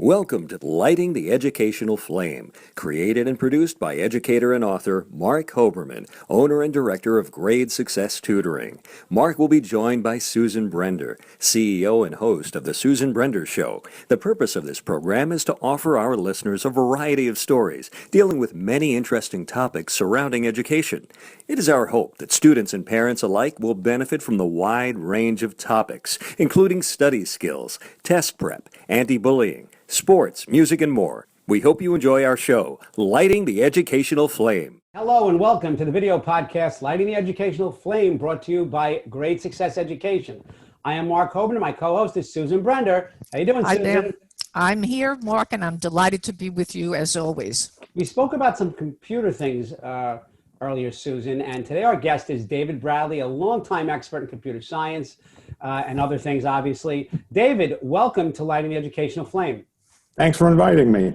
Welcome to Lighting the Educational Flame, created and produced by educator and author Mark Hoberman, owner and director of Grade Success Tutoring. Mark will be joined by Susan Brender, CEO and host of The Susan Brender Show. The purpose of this program is to offer our listeners a variety of stories dealing with many interesting topics surrounding education. It is our hope that students and parents alike will benefit from the wide range of topics, including study skills, test prep, anti-bullying, sports, music, and more. We hope you enjoy our show, Lighting the Educational Flame. Hello and welcome to the video podcast, Lighting the Educational Flame, brought to you by Grade Success Education. I am Mark Hoban and my co-host is Susan Brender. How you doing, Hi Susan? there. I'm here, Mark, and I'm delighted to be with you as always. We spoke about some computer things earlier, Susan, and today our guest is David Bradley, a longtime expert in computer science and other things, obviously. David, welcome to Lighting the Educational Flame. Thanks for inviting me.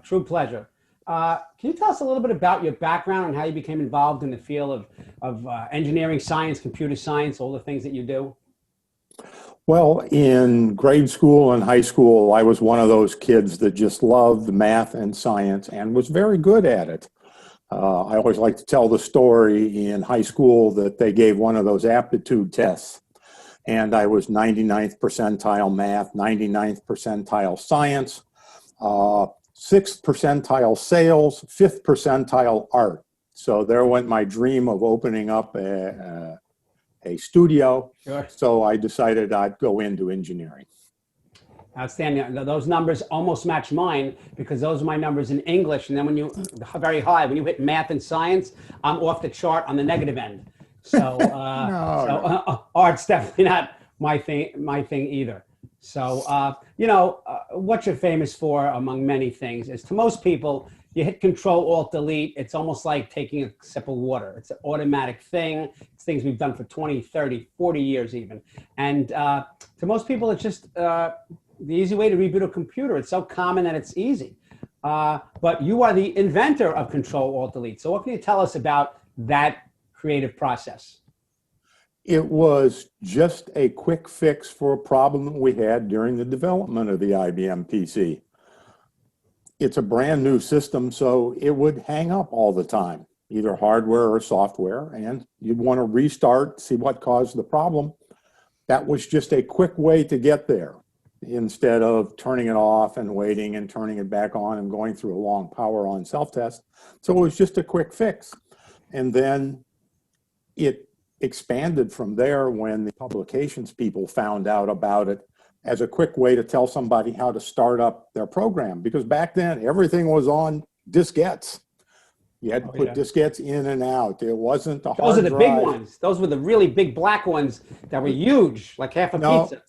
True pleasure. Can you tell us a little bit about your background and how you became involved in the field of engineering science, computer science, all the things that you do? Well, in grade school and high school, I was one of those kids that just loved math and science and was very good at it. I always like to tell the story in high school that they gave one of those aptitude tests. And I was 99th percentile math, 99th percentile science, 6th percentile sales, 5th percentile art. So there went my dream of opening up a studio. Sure. So I decided I'd go into engineering. Outstanding. Those numbers almost match mine because those are my numbers in English. And then when you, very high, when you hit math and science, I'm off the chart on the negative end. So, art's definitely not my thing either. So, what you're famous for, among many things, is to most people, you hit Control-Alt-Delete, it's almost like taking a sip of water. It's an automatic thing. It's things we've done for 20, 30, 40 years even. And to most people, it's just the easy way to reboot a computer. It's so common that it's easy. But you are the inventor of Control-Alt-Delete. So what can you tell us about that creative process? It was just a quick fix for a problem that we had during the development of the IBM PC. It's a brand new system, so it would hang up all the time, either hardware or software, and you'd want to restart, see what caused the problem. That was just a quick way to get there, instead of turning it off and waiting and turning it back on and going through a long power on self-test. So it was just a quick fix. And then it expanded from there when the publications people found out about it as a quick way to tell somebody how to start up their program. Because back then, everything was on diskettes. You had to put diskettes in and out. It wasn't the hard drive. Those are the big ones. Those were the really big black ones that were huge, like half a pizza.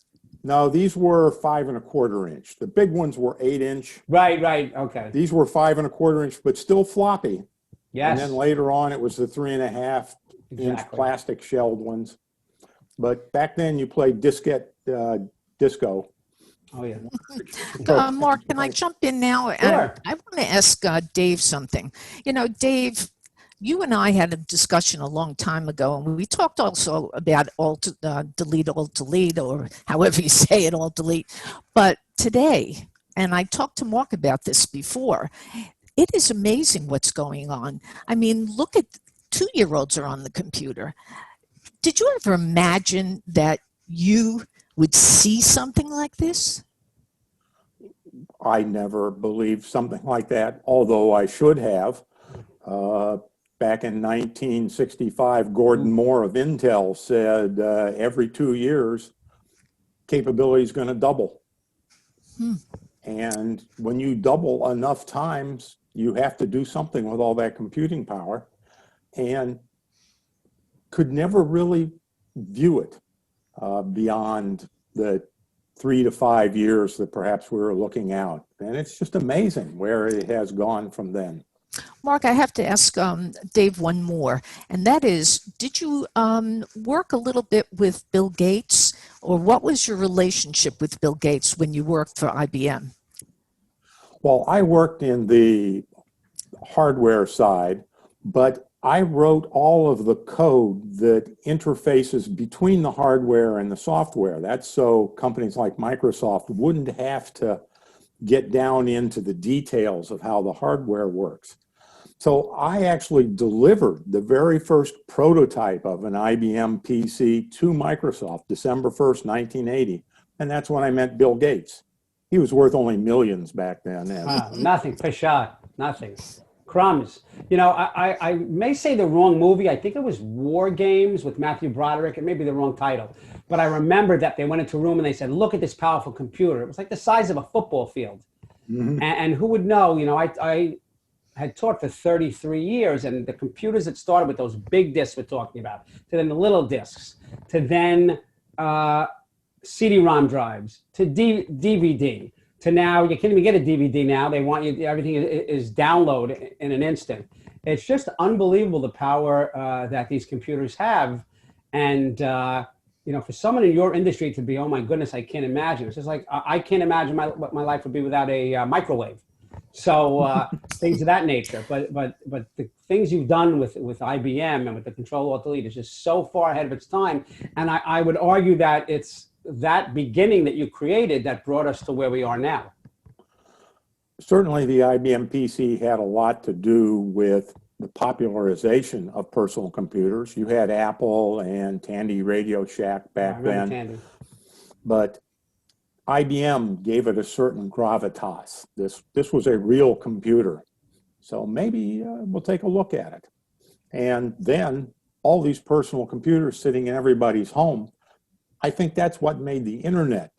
No, these were 5 1/4 inch. The big ones were 8 inch. Right, okay. These were 5 1/4 inch, but still floppy. Yes. And then later on, it was the 3 1/2 inch plastic shelled ones. But back then, you played diskette disco. Oh, yeah. Mark, can I jump in now? Sure. I want to ask Dave something. You know, Dave, you and I had a discussion a long time ago, and we talked also about Alt-Delete, or however you say it, Alt-Delete. But today, and I talked to Mark about this before, it is amazing what's going on. I mean, look at 2-year-olds are on the computer. Did you ever imagine that you would see something like this? I never believed something like that, although I should have. Back in 1965, Gordon Moore of Intel said every 2 years, capability is going to double. And when you double enough times, you have to do something with all that computing power, and could never really view it beyond the 3 to 5 years that perhaps we were looking out. And it's just amazing where it has gone from then. Mark, I have to ask Dave one more, and that is, did you work a little bit with Bill Gates, or what was your relationship with Bill Gates when you worked for IBM? Well, I worked in the hardware side, but I wrote all of the code that interfaces between the hardware and the software. That's so companies like Microsoft wouldn't have to get down into the details of how the hardware works. So I actually delivered the very first prototype of an IBM PC to Microsoft, December 1st, 1980. And that's when I met Bill Gates. He was worth only millions back then. Nothing, Pashot, nothing. Crumbs. You know, I may say the wrong movie. I think it was War Games with Matthew Broderick. It may be the wrong title. But I remember that they went into a room and they said, look at this powerful computer. It was like the size of a football field. Mm-hmm. And who would know, you know, I had taught for 33 years, and the computers that started with those big disks we're talking about, to then the little disks, to then CD-ROM drives, to DVD, to now you can't even get a DVD now. They want you, everything is download in an instant. It's just unbelievable the power that these computers have. And, you know, for someone in your industry to be, oh my goodness, I can't imagine. It's just like, I can't imagine what my life would be without a microwave. So things of that nature. But the things you've done with IBM and with the Control-Alt-Delete is just so far ahead of its time. And I would argue that it's that beginning that you created that brought us to where we are now. Certainly the IBM PC had a lot to do with the popularization of personal computers. You had Apple and Tandy Radio Shack back then. Tandy. But IBM gave it a certain gravitas. This was a real computer. So maybe we'll take a look at it. And then all these personal computers sitting in everybody's home, I think that's what made the internet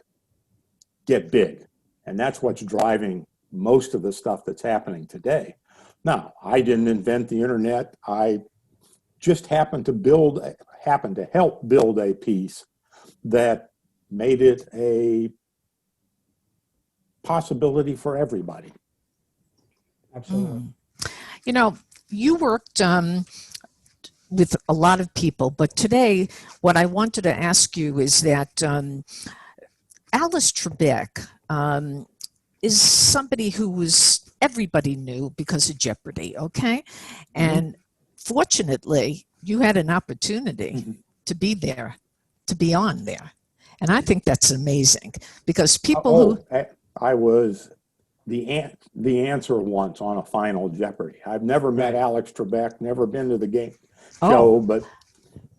get big. And that's what's driving most of the stuff that's happening today. Now, I didn't invent the internet. I just happened to help build a piece that made it a possibility for everybody. Absolutely. You know, you worked with a lot of people, but today what I wanted to ask you is that Alice Trebek is somebody who was, everybody knew because of Jeopardy, okay? And fortunately, you had an opportunity to be there, to be on there. And I think that's amazing because people I was the answer once on a final Jeopardy. I've never met Alex Trebek, never been to the game show, but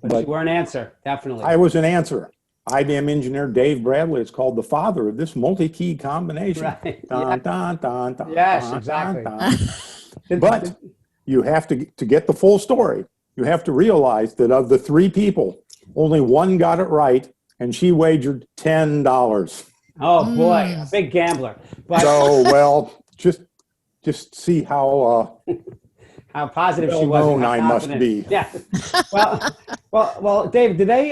you were an answer, definitely. I was an answer. IBM engineer Dave Bradley is called the father of this multi-key combination. Right. Dun, dun, dun, dun, Yes, dun, exactly. Dun, dun. But you have to get the full story. You have to realize that of the three people, only one got it right, and she wagered $10. Oh boy, a big gambler. But So, well, just see how how positive she was. well and known how I must confident. be. Yeah. Well, Dave, did they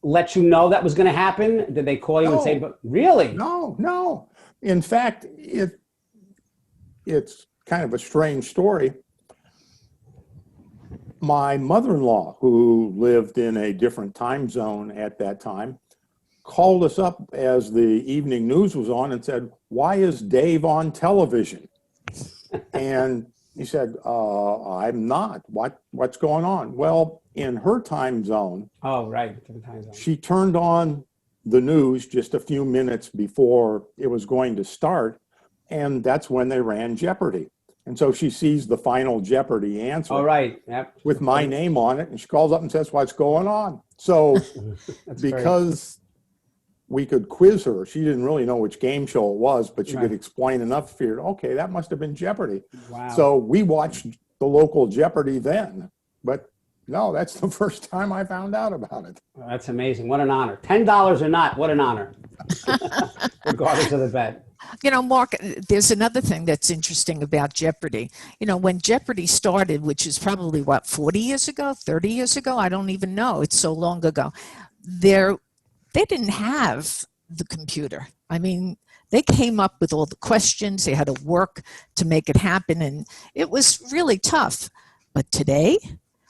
let you know that was going to happen? Did they call you and say, "But really"? No. In fact, it's kind of a strange story. My mother-in-law, who lived in a different time zone at that time, called us up as the evening news was on and said, "Why is Dave on television?" And he said, "I'm not. What's going on?" Well, in her time zone, Oh, right, different time zone. she turned on the news just a few minutes before it was going to start, and that's when they ran Jeopardy. And so she sees the final Jeopardy answer Oh, right. Yep. with my name on it, and she calls up and says, "What's going on?" So That's great. because we could quiz her, she didn't really know which game show it was, but she Right. could explain enough to figure, okay, that must have been Jeopardy. Wow. So we watched the local Jeopardy then, but no, that's the first time I found out about it. That's amazing. What an honor. $10 or not, what an honor. Regardless of the bet. You know, Mark, there's another thing that's interesting about Jeopardy. You know, when Jeopardy started, which is probably, 40 years ago, 30 years ago? I don't even know. It's so long ago. They didn't have the computer. I mean, they came up with all the questions. They had to work to make it happen, and it was really tough. But today,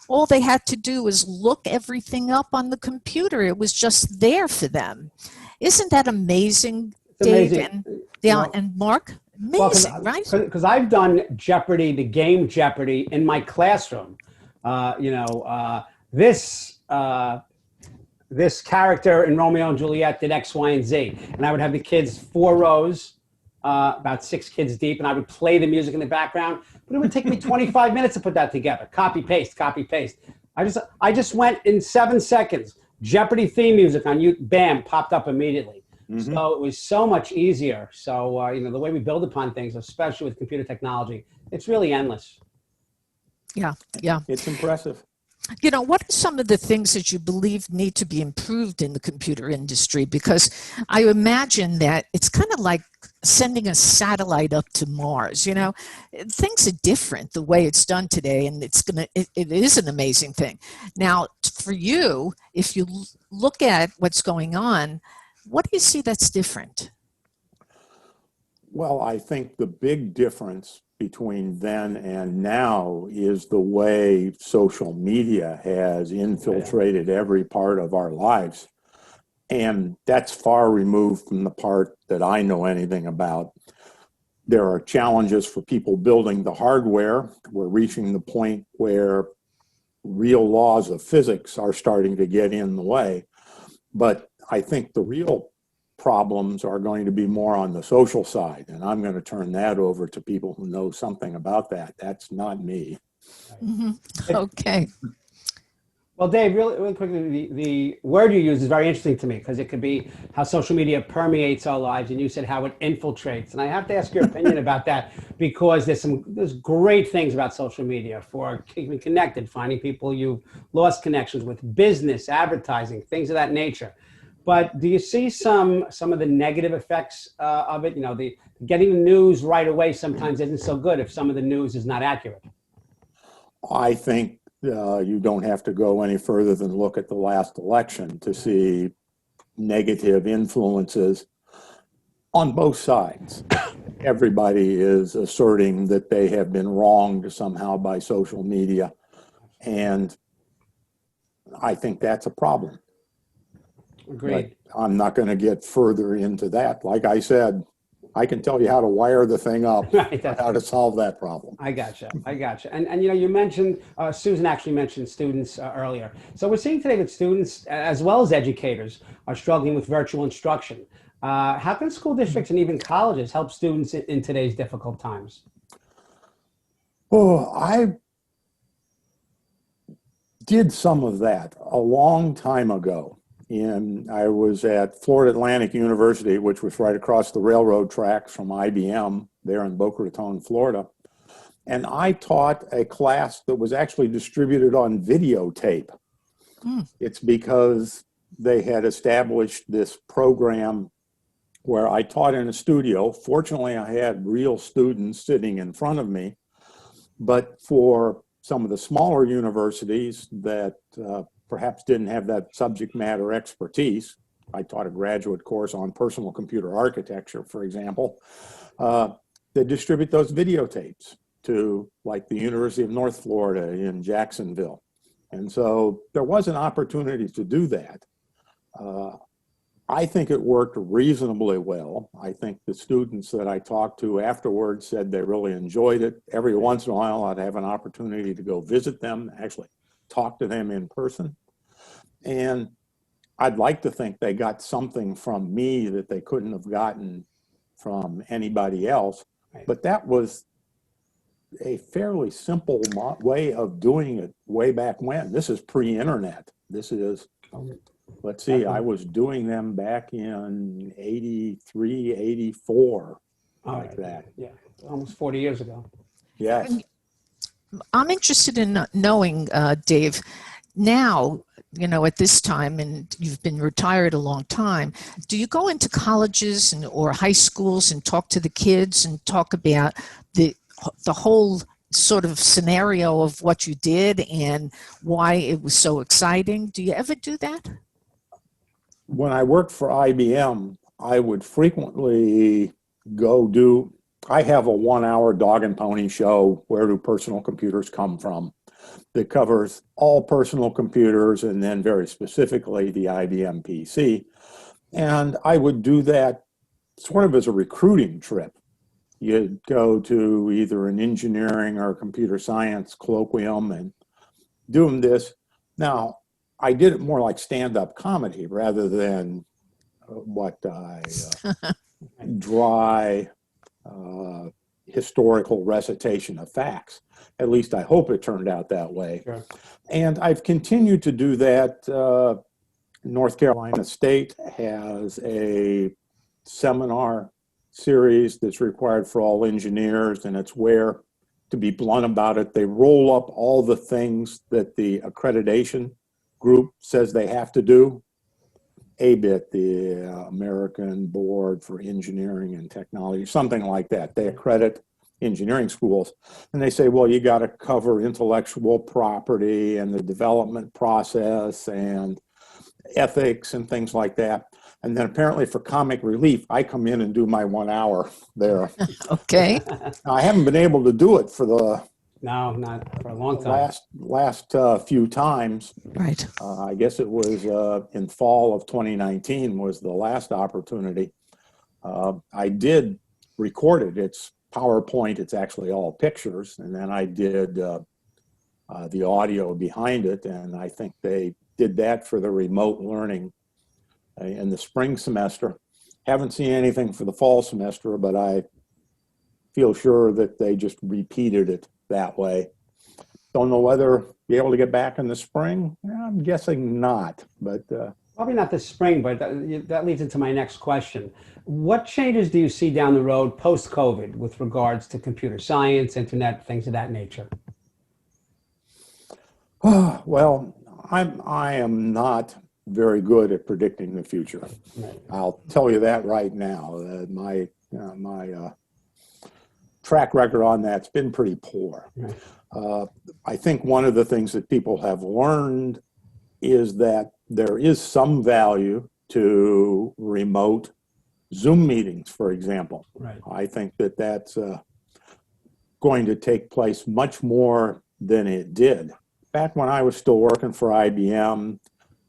all they had to do was look everything up on the computer. It was just there for them. Isn't that amazing, It's Dave amazing. and Mark? Amazing, right? Because I've done Jeopardy, the game Jeopardy, in my classroom. This character in Romeo and Juliet did X, Y, and Z. And I would have the kids 4 rows, about 6 kids deep, and I would play the music in the background. But it would take me 25 minutes to put that together. Copy, paste, copy, paste. I just went in 7 seconds. Jeopardy theme music on you, bam, popped up immediately. So it was so much easier. So, you know, the way we build upon things, especially with computer technology, it's really endless. Yeah, yeah. It's impressive. You know, what are some of the things that you believe need to be improved in the computer industry? Because I imagine that it's kind of like sending a satellite up to Mars. You know, things are different the way it's done today, and it is an amazing thing. Now, for you, if you look at what's going on, what do you see that's different? Well, I think the big difference between then and now is the way social media has infiltrated every part of our lives. And that's far removed from the part that I know anything about. There are challenges for people building the hardware. We're reaching the point where real laws of physics are starting to get in the way. But I think the real problems are going to be more on the social side. And I'm going to turn that over to people who know something about that. That's not me. Okay. Well, Dave, really quickly, the word you use is very interesting to me because it could be how social media permeates our lives, and you said how it infiltrates. And I have to ask your opinion about that because there's great things about social media for keeping connected, finding people you've lost connections with, business, advertising, things of that nature. But do you see some of the negative effects of it? You know, the getting the news right away sometimes isn't so good if some of the news is not accurate. I think you don't have to go any further than look at the last election to see negative influences on both sides. Everybody is asserting that they have been wronged somehow by social media, and I think that's a problem. Agreed. But I'm not going to get further into that. Like I said, I can tell you how to wire the thing up, Right, how to solve that problem. I gotcha. And you know, you mentioned, Susan actually mentioned students earlier. So we're seeing today that students, as well as educators, are struggling with virtual instruction. How can school districts and even colleges help students in today's difficult times? Oh, I did some of that a long time ago. And I was at Florida Atlantic University, which was right across the railroad tracks from IBM there in Boca Raton, Florida. And I taught a class that was actually distributed on videotape. It's because they had established this program where I taught in a studio. Fortunately, I had real students sitting in front of me. But for some of the smaller universities that perhaps didn't have that subject matter expertise. I taught a graduate course on personal computer architecture, for example. They distribute those videotapes to like the University of North Florida in Jacksonville. And so there was an opportunity to do that. I think it worked reasonably well. I think the students that I talked to afterwards said they really enjoyed it. Every once in a while, I'd have an opportunity to go visit them, actually talk to them in person. And I'd like to think they got something from me that they couldn't have gotten from anybody else. Right. But that was a fairly simple way of doing it way back when. This is pre-internet. This is, let's see, I was doing them back in 83, 84, like that. Yeah, almost 40 years ago. Yes. I'm interested in knowing, Dave, now, you know, at this time, and you've been retired a long time, do you go into colleges or high schools and talk to the kids and talk about the whole sort of scenario of what you did and why it was so exciting? Do you ever do that? When I worked for IBM, I would frequently I have a 1-hour dog and pony show, Where Do Personal Computers Come From, that covers all personal computers and then very specifically the IBM PC. And I would do that sort of as a recruiting trip. You'd go to either an engineering or computer science colloquium and doing this. Now, I did it more like stand-up comedy rather than dry historical recitation of facts. At least I hope it turned out that way. Sure. And I've continued to do that. North Carolina State has a seminar series that's required for all engineers, and it's where, to be blunt about it, they roll up all the things that the accreditation group says they have to do. ABIT, the American Board for Engineering and Technology, something like that. They accredit engineering schools, and they say, well, you got to cover intellectual property and the development process and ethics and things like that. And then apparently for comic relief, I come in and do my 1 hour there. Okay. Now, I haven't been able to do it for the No, not for a long time. last few times. Right. I guess it was in fall of 2019 was the last opportunity. I did record it. It's PowerPoint. It's actually all pictures. And then I did the audio behind it. And I think they did that for the remote learning in the spring semester. Haven't seen anything for the fall semester, but I feel sure that they just repeated it that way. Don't know whether be able to get back in the spring. I'm guessing not, but Probably not this spring, but that leads into my next question. What changes do you see down the road post-COVID with regards to computer science, internet, things of that nature? well, I am not very good at predicting the future. Right. I'll tell you that right now. My track record on that's been pretty poor. Right. I think one of the things that people have learned is that there is some value to remote Zoom meetings, for example. Right. I think that that's going to take place much more than it did. Back when I was still working for IBM,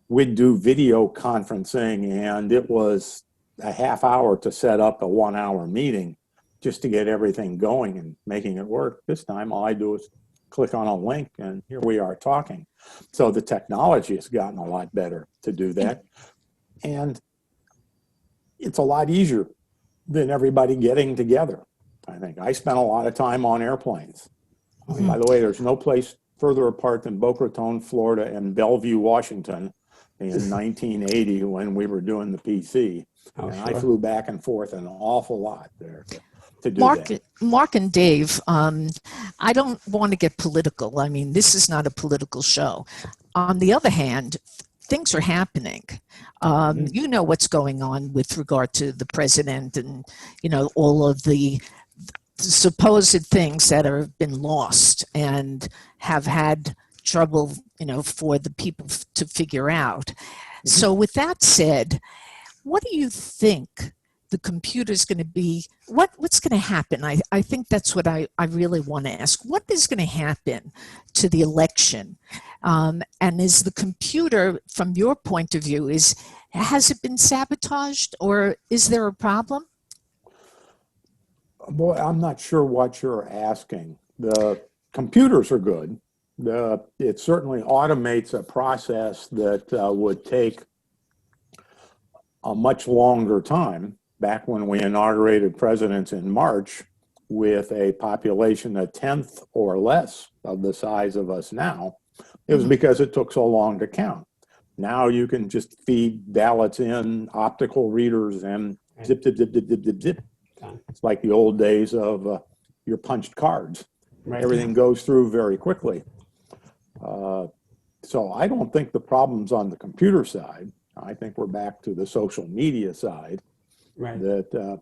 we'd do video conferencing, and it was a half hour to set up a 1 hour meeting just to get everything going and making it work. This time, all I do is click on a link, and here we are talking. So the technology has gotten a lot better to do that. And it's a lot easier than everybody getting together. I think I spent a lot of time on airplanes. By the way, there's no place further apart than Boca Raton, Florida, and Bellevue, Washington in 1980 when we were doing the PC. Oh, and sure. I flew back and forth an awful lot there to do that. Mark and Dave, I don't want to get political. I mean, this is not a political show. On the other hand, things are happening. You know what's going on with regard to the president and, you know, all of the supposed things that have been lost and have had trouble, you know, for the people to figure out. So with that said, what do you think the computer's going to be, what's going to happen? I think that's what I really want to ask. What is going to happen to the election? And is the computer, from your point of view, has it been sabotaged, or is there a problem? Boy, I'm not sure what you're asking. The computers are good. It certainly automates a process that would take a much longer time. Back when we inaugurated presidents in March with a population a tenth or less of the size of us now, it was because it took so long to count. Now you can just feed ballots in, optical readers, and zip, zip, zip, zip, zip, zip, zip. It's like the old days of your punched cards. Right. Everything goes through very quickly. So I don't think the problem's on the computer side. I think we're back to the social media side. Right. That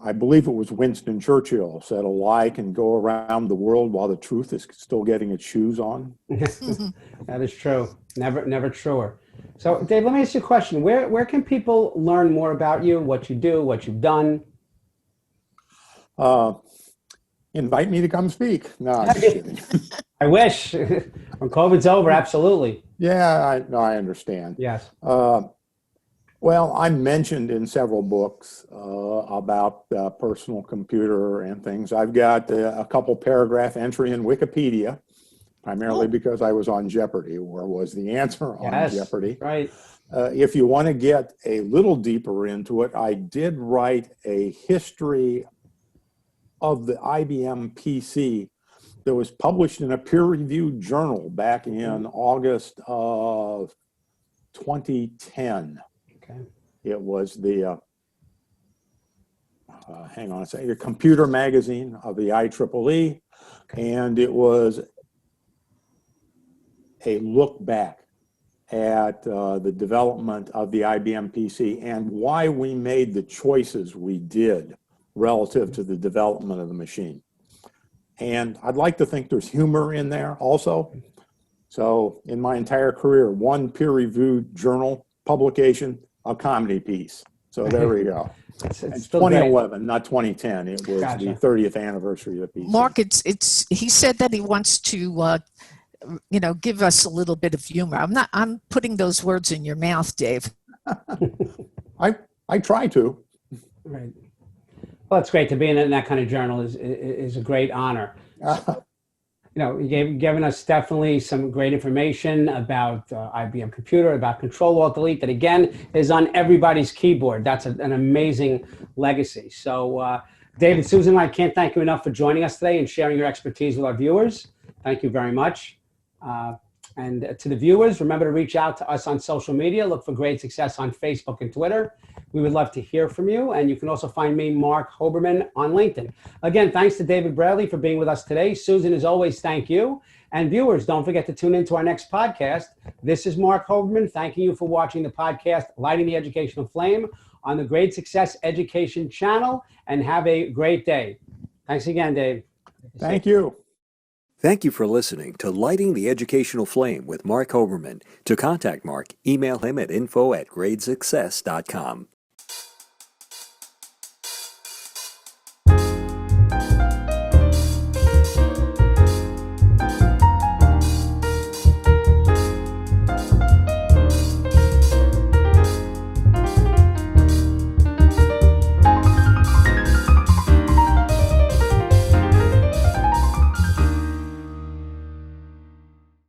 I believe it was Winston Churchill said a lie can go around the world while the truth is still getting its shoes on. That is true. Never truer. So, Dave, let me ask you a question. Where can people learn more about you, what you do, what you've done? Invite me to come speak. No, I'm just kidding. I wish. When COVID's over, absolutely. Yeah, I understand. Yes. Well, I'm mentioned in several books about personal computer and things. I've got a couple paragraph entry in Wikipedia, primarily because I was on Jeopardy, or was the answer on Yes. Jeopardy. Right. If you want to get a little deeper into it, I did write a history of the IBM PC that was published in a peer-reviewed journal back in August of 2010. Okay. It was the, hang on a second, the Computer Magazine of the IEEE, and it was a look back at the development of the IBM PC and why we made the choices we did relative to the development of the machine. And I'd like to think there's humor in there also. So in my entire career, one peer-reviewed journal publication, a comedy piece. So there we go. It's And still great. 2011, not 2010. It was Gotcha. the 30th anniversary of the PC. Mark, he said that he wants to, give us a little bit of humor. I'm putting those words in your mouth, Dave. I try to. Right. Well, it's great to be in that kind of journal is a great honor. You've given us definitely some great information about IBM Computer, about Control-Alt-Delete, that again is on everybody's keyboard. That's an amazing legacy. So, David, Susan, and I can't thank you enough for joining us today and sharing your expertise with our viewers. Thank you very much. And to the viewers, remember to reach out to us on social media. Look for Grade Success on Facebook and Twitter. We would love to hear from you. And you can also find me, Mark Hoberman, on LinkedIn. Again, thanks to David Bradley for being with us today. Susan, as always, thank you. And viewers, don't forget to tune into our next podcast. This is Mark Hoberman, thanking you for watching the podcast, Lighting the Educational Flame, on the Grade Success Education channel. And have a great day. Thanks again, Dave. Thank you. Thank you for listening to Lighting the Educational Flame with Mark Hoberman. To contact Mark, email him at info@gradesuccess.com.